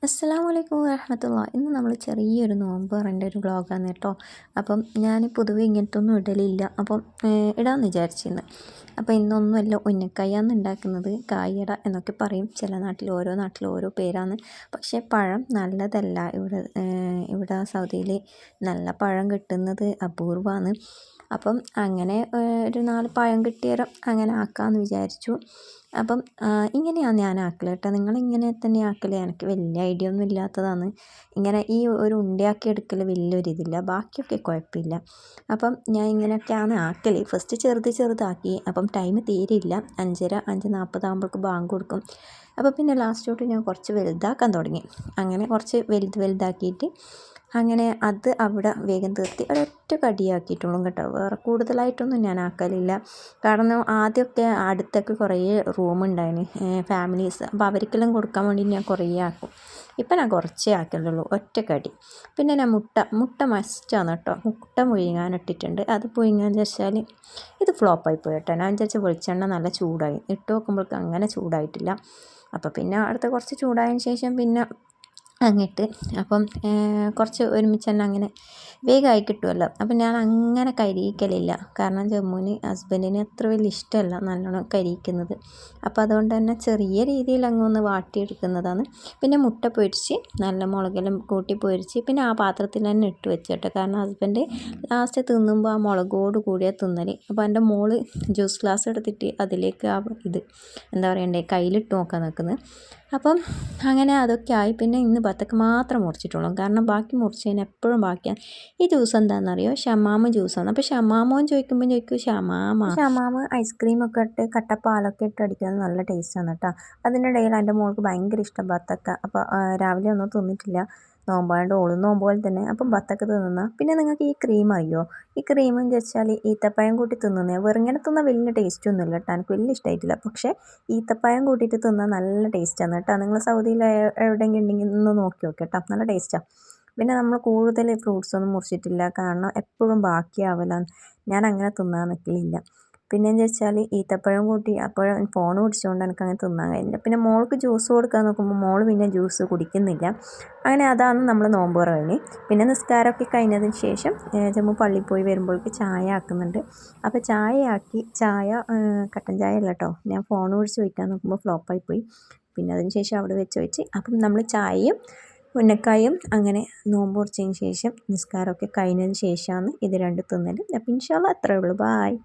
അസ്സലാമു വറഹമത്തുള്ളാഹി. ഇന്ന് നമ്മൾ ചെറിയൊരു നോമ്പ് പറയേണ്ട ഒരു വ്ളോഗാണ് കേട്ടോ. അപ്പം ഞാൻ പൊതുവെ ഇങ്ങനത്തൊന്നും ഇടലില്ല. അപ്പം ഇടാമെന്ന് വിചാരിച്ചിരുന്നു. അപ്പോൾ ഇന്നൊന്നുമല്ല ഉന്നക്കായാന്ന് ഉണ്ടാക്കുന്നത്. കായട എന്നൊക്കെ പറയും. ചില നാട്ടിൽ ഓരോ പേരാണ്. പക്ഷേ പഴം നല്ലതല്ല. ഇവിടെ സൗദിയിൽ നല്ല പഴം കിട്ടുന്നത് അപൂർവമാണ്. അപ്പം അങ്ങനെ ഒരു 4 പഴം കിട്ടിയാലും അങ്ങനെ ആക്കാമെന്ന് വിചാരിച്ചു. അപ്പം ഇങ്ങനെയാണ് ഞാൻ ആക്കൽ കേട്ടോ. നിങ്ങളിങ്ങനെ തന്നെ ആക്കൽ. എനിക്ക് വലിയ ഐഡിയ ഒന്നും ഇല്ലാത്തതാണ്. ഇങ്ങനെ ഈ ഒരു ഉണ്ടയാക്കി എടുക്കൽ വലിയൊരിതില്ല. ബാക്കിയൊക്കെ കുഴപ്പമില്ല. അപ്പം ഞാൻ ഇങ്ങനെയൊക്കെയാണ് ആക്കൽ. ഫസ്റ്റ് ചെറുതാക്കി. അപ്പം ടൈം തീരെയില്ല. 5:40 ആകുമ്പോഴേക്ക് ബാങ്ക് കൊടുക്കും. അപ്പോൾ പിന്നെ ലാസ്റ്റോട്ട് ഞാൻ കുറച്ച് വലുതാക്കാൻ തുടങ്ങി. അങ്ങനെ കുറച്ച് വലുതാക്കിയിട്ട് അങ്ങനെ അത് അവിടെ വേഗം തീർത്തി ഒരൊറ്റ കടിയാക്കിയിട്ടുള്ളൂ കേട്ടോ. വേറെ കൂടുതലായിട്ടൊന്നും ഞാൻ ആക്കലില്ല. കാരണം ആദ്യമൊക്കെ അടുത്തൊക്കെ കുറേ റൂമുണ്ടായിന് ഫാമിലീസ്. അപ്പോൾ അവർക്കെല്ലാം കൊടുക്കാൻ വേണ്ടി ഞാൻ കുറേ ആക്കും. ഇപ്പം ഞാൻ കുറച്ചേ ആക്കലുള്ളൂ, ഒറ്റ കടി. പിന്നെ ഞാൻ മുട്ട മസ്റ്റാണ് കേട്ടോ. മുട്ട പുഴുങ്ങാനിട്ടിട്ടുണ്ട്. അത് പുഴുങ്ങാന്ന് വെച്ചാൽ ഇത് ഫ്ലോപ്പായി പോയി കേട്ടോ. ഞാൻ വിചാരിച്ച വെളിച്ചെണ്ണ നല്ല ചൂടായി. ഇട്ട് നോക്കുമ്പോഴേക്ക് അങ്ങനെ ചൂടായിട്ടില്ല. അപ്പോൾ പിന്നെ അടുത്ത കുറച്ച് ചൂടായതിന് ശേഷം പിന്നെ അങ്ങിട്ട് അപ്പം കുറച്ച് ഒരുമിച്ച് തന്നെ അങ്ങനെ വേഗമായി കിട്ടുമല്ലോ. അപ്പം ഞാൻ അങ്ങനെ കരിയിക്കലില്ല. കാരണം ജമ്മുവിന് ഹസ്ബൻഡിന് അത്ര വലിയ ഇഷ്ടമല്ല നല്ലോണം കരിയിക്കുന്നത്. അപ്പോൾ അതുകൊണ്ട് തന്നെ ചെറിയ രീതിയിൽ അങ്ങൊന്ന് വാട്ടിയെടുക്കുന്നതാണ്. പിന്നെ മുട്ട പൊരിച്ച് നല്ല മുളകെല്ലാം കൂട്ടി പൊരിച്ച് പിന്നെ ആ പാത്രത്തിൽ തന്നെ ഇട്ട് വെച്ച് കേട്ടോ. കാരണം ഹസ്ബൻഡ് ലാസ്റ്റ് തിന്നുമ്പോൾ ആ മുളകോട് കൂടിയ തിന്നൽ. അപ്പോൾ എൻ്റെ മോള് ജ്യൂസ് ഗ്ലാസ് എടുത്തിട്ട് അതിലേക്ക് എന്താ പറയണ്ടേ കയ്യിലിട്ട് നോക്കാൻ നിൽക്കുന്നത്. അപ്പം അങ്ങനെ അതൊക്കെ ആയി. പിന്നെ ഇന്ന് ബത്തക്ക മാത്രം മുറിച്ചിട്ടുള്ളൂ. കാരണം ബാക്കി മുറിച്ചതിന് എപ്പോഴും ബാക്കിയാണ്. ഈ ജ്യൂസ് എന്താണെന്നറിയോ? ഷമാമ് ജ്യൂസാണ്. അപ്പോൾ ഷമാമോ എന്ന് ചോദിക്കും ഷമാമ് ഐസ്ക്രീമൊക്കെ ഇട്ട് കട്ടപ്പാലൊക്കെ ഇട്ട് അടിക്കുന്നത് നല്ല ടേസ്റ്റാണ് കേട്ടോ. അതിനിടയിൽ എൻ്റെ മോൾക്ക് ഭയങ്കര ഇഷ്ടം ബത്തക്ക. അപ്പോൾ രാവിലെ ഒന്നും തിന്നിട്ടില്ല. നോമ്പായതുകൊണ്ട് ഓളും നോമ്പ് പോലെ തന്നെ. അപ്പം ബത്തക്ക തിന്നുന്ന. പിന്നെ നിങ്ങൾക്ക് ഈ ക്രീം അറിയോ? ഈ ക്രീം എന്ന് വെച്ചാൽ ഈത്തപ്പഴം കൂട്ടി തിന്നുന്നത്. വെറുങ്ങനെ തിന്നാൽ വലിയ ടേസ്റ്റൊന്നുമില്ല കേട്ടോ. എനിക്ക് വലിയ ഇഷ്ടമായിട്ടില്ല. പക്ഷേ ഈത്തപ്പഴം കൂട്ടിയിട്ട് തിന്നാൽ നല്ല ടേസ്റ്റാണ് കേട്ടോ. നിങ്ങൾ സൗദിയിൽ എവിടെയെങ്കിലും ഉണ്ടെങ്കിൽ ഒന്ന് നോക്കി നോക്ക് കേട്ടോ. നല്ല ടേസ്റ്റാണ്. പിന്നെ നമ്മൾ കൂടുതൽ ഫ്രൂട്ട്സൊന്നും മുറിച്ചിട്ടില്ല. കാരണം എപ്പോഴും ബാക്കിയാവലാണ്. ഞാൻ അങ്ങനെ തിന്നാൻ നിൽക്കലില്ല. പിന്നെയെന്ന് വെച്ചാൽ ഈത്തപ്പഴം കൂട്ടി അപ്പോഴും ഫോൺ പിടിച്ചുകൊണ്ട് എനിക്ക് അങ്ങനെ തിന്നാൻ കഴിയില്ല. പിന്നെ മോൾക്ക് ജ്യൂസ് കൊടുക്കാൻ നോക്കുമ്പോൾ മോൾ പിന്നെ ജ്യൂസ് കുടിക്കുന്നില്ല. അങ്ങനെ അതാണ് നമ്മൾ നോമ്പ് തുറ. പിന്നെ നിസ്കാരമൊക്കെ കഴിഞ്ഞതിന് ശേഷം ജമ്മു പള്ളിയിൽ പോയി വരുമ്പോഴേക്ക് ചായ ആക്കുന്നുണ്ട്. അപ്പോൾ ചായ കട്ടൻ ചായ അല്ല കേട്ടോ. ഞാൻ ഫോൺ പിടിച്ച് വയ്ക്കാൻ നോക്കുമ്പോൾ ഫ്ലോപ്പായി പോയി. പിന്നെ അതിന് ശേഷം അവിടെ വെച്ച് അപ്പം നമ്മൾ ചായയും ഉന്നക്കായും അങ്ങനെ നോമ്പ് മുറിച്ചതിന് ശേഷം നിസ്കാരമൊക്കെ കഴിഞ്ഞതിന് ശേഷമാണ് ഇത് രണ്ട് തിന്നൽ. അപ്പം ഇൻഷാ അല്ലാഹ് അത്രയേ ഉള്ളൂ. ബായ്.